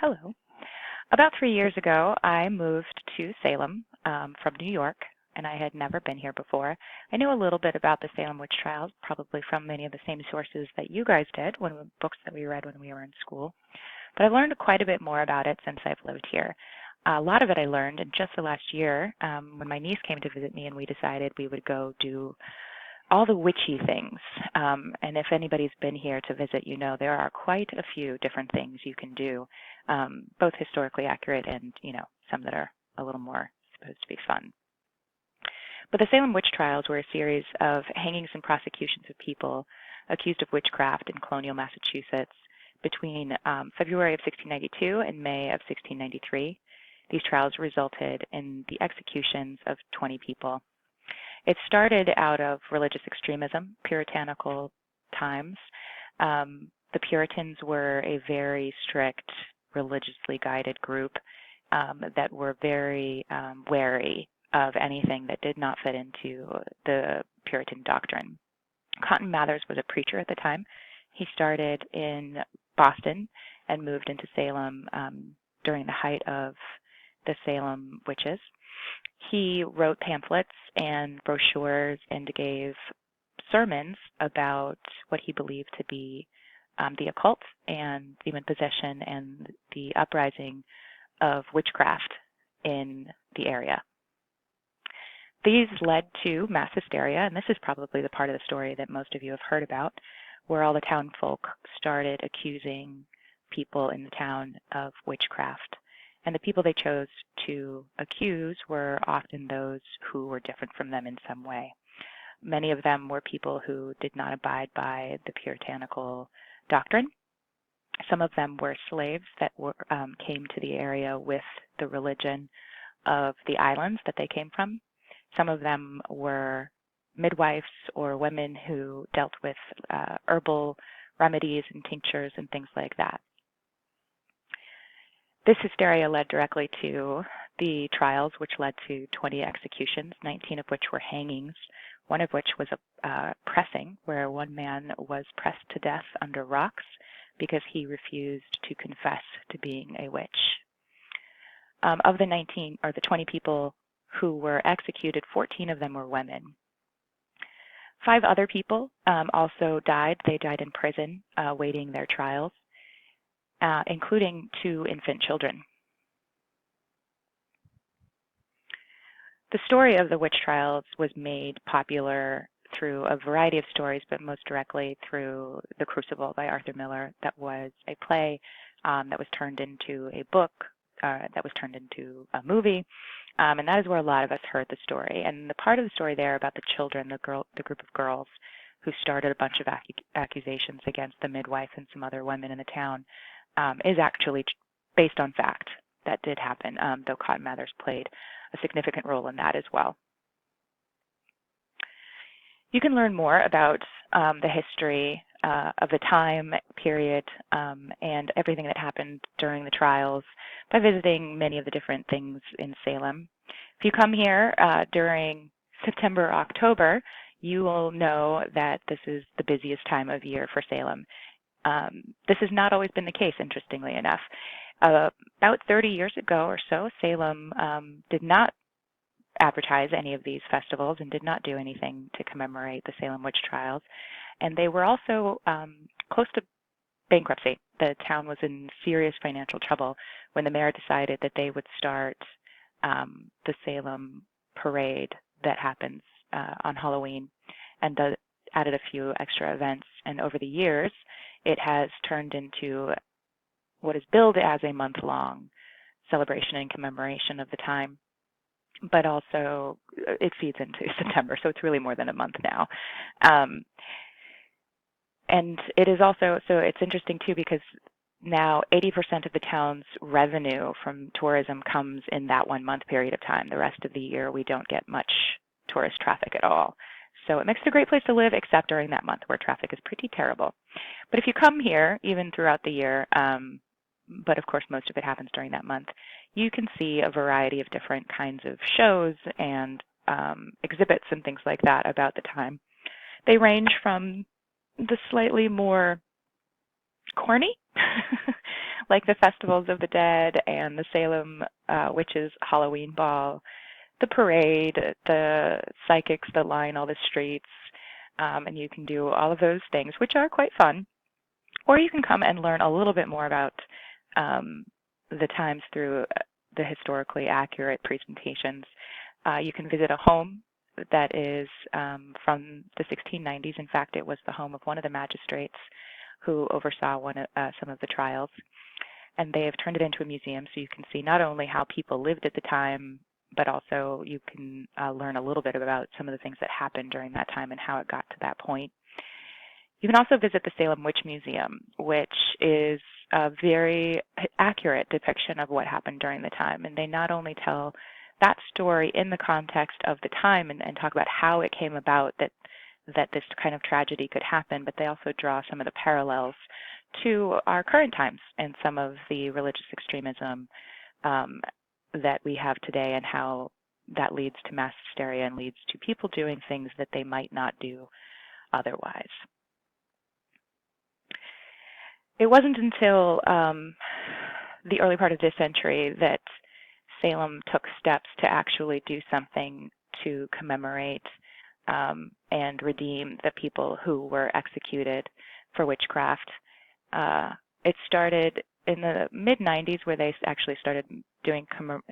Hello. About 3 years ago, I moved to Salem from New York, and I had never been here before. I knew a little bit about the Salem witch trials, probably from many of the same sources that you guys did, books that we read when we were in school. But I've learned quite a bit more about it since I've lived here. A lot of it I learned in just the last year when my niece came to visit me and we decided we would go do all the witchy things. And if anybody's been here to visit, you know there are quite a few different things you can do, both historically accurate and, some that are a little more supposed to be fun. But the Salem witch trials were a series of hangings and prosecutions of people accused of witchcraft in colonial Massachusetts between February of 1692 and May of 1693. These trials resulted in the executions of 20 people. It started out of religious extremism, puritanical times. The Puritans were a very strict, religiously guided group that were very wary of anything that did not fit into the Puritan doctrine. Cotton Mather's was a preacher at the time. He started in Boston and moved into Salem during the height of the Salem witches. He wrote pamphlets and brochures and gave sermons about what he believed to be the occult and demon possession and the uprising of witchcraft in the area. These led to mass hysteria, and this is probably the part of the story that most of you have heard about, where all the town folk started accusing people in the town of witchcraft. And the people they chose to accuse were often those who were different from them in some way. Many of them were people who did not abide by the puritanical doctrine. Some of them were slaves that came to the area with the religion of the islands that they came from. Some of them were midwives or women who dealt with herbal remedies and tinctures and things like that. This hysteria led directly to the trials, which led to 20 executions, 19 of which were hangings, one of which was a pressing, where one man was pressed to death under rocks because he refused to confess to being a witch. Of the 20 people who were executed, 14 of them were women. 5 other people also died. They died in prison awaiting their trials, including 2 infant children. The story of the witch trials was made popular through a variety of stories, but most directly through The Crucible by Arthur Miller. That was a play that was turned into a book, that was turned into a movie, and that is where a lot of us heard the story. And the part of the story there about the children, the group of girls who started a bunch of accusations against the midwife and some other women in the town, is actually based on fact. That did happen, though Cotton Mather's played a significant role in that as well. You can learn more about the history of the time period and everything that happened during the trials by visiting many of the different things in Salem. If you come here during September, October, you will know that this is the busiest time of year for Salem. This has not always been the case, interestingly enough. About 30 years ago or so, Salem did not advertise any of these festivals and did not do anything to commemorate the Salem witch trials. And they were also close to bankruptcy. The town was in serious financial trouble when the mayor decided that they would start the Salem parade that happens on Halloween and added a few extra events. And over the years, it has turned into what is billed as a month-long celebration and commemoration of the time, but also it feeds into September, so it's really more than a month now. And it is also, so it's interesting too, because now 80% of the town's revenue from tourism comes in that 1 month period of time. The rest of the year, we don't get much tourist traffic at all. So it makes it a great place to live, except during that month where traffic is pretty terrible. But if you come here, even throughout the year, but of course most of it happens during that month, you can see a variety of different kinds of shows and exhibits and things like that about the time. They range from the slightly more corny, like the festivals of the dead and the Salem Witches Halloween Ball, the parade, the psychics that line all the streets, and you can do all of those things, which are quite fun. Or you can come and learn a little bit more about the times through the historically accurate presentations. You can visit a home that is from the 1690s. In fact, it was the home of one of the magistrates who oversaw some of the trials. And they have turned it into a museum, so you can see not only how people lived at the time, but also you can learn a little bit about some of the things that happened during that time and how it got to that point. You can also visit the Salem Witch Museum, which is a very accurate depiction of what happened during the time. And they not only tell that story in the context of the time and talk about how it came about that this kind of tragedy could happen, but they also draw some of the parallels to our current times and some of the religious extremism that we have today and how that leads to mass hysteria and leads to people doing things that they might not do otherwise. It wasn't until the early part of this century that Salem took steps to actually do something to commemorate and redeem the people who were executed for witchcraft. It started in the mid-90s where they actually started doing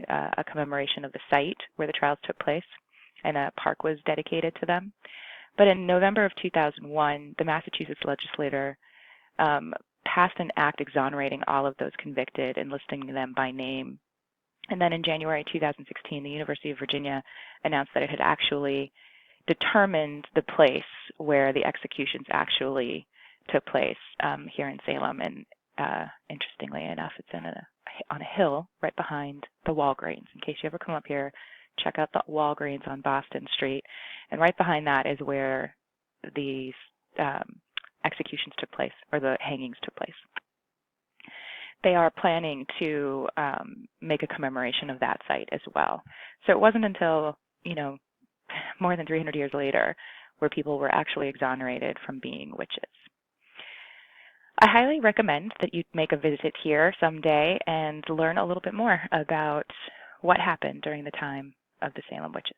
a commemoration of the site where the trials took place, and a park was dedicated to them. But in November of 2001, the Massachusetts legislature passed an act exonerating all of those convicted and listing them by name. And then in January 2016, the University of Virginia announced that it had actually determined the place where the executions actually took place here in Salem. And interestingly enough, it's on a hill right behind the Walgreens. In case you ever come up here, check out the Walgreens on Boston Street. And right behind that is where these executions took place, or the hangings took place. They are planning to make a commemoration of that site as well. So it wasn't until, more than 300 years later where people were actually exonerated from being witches. I highly recommend that you make a visit here someday and learn a little bit more about what happened during the time of the Salem witches.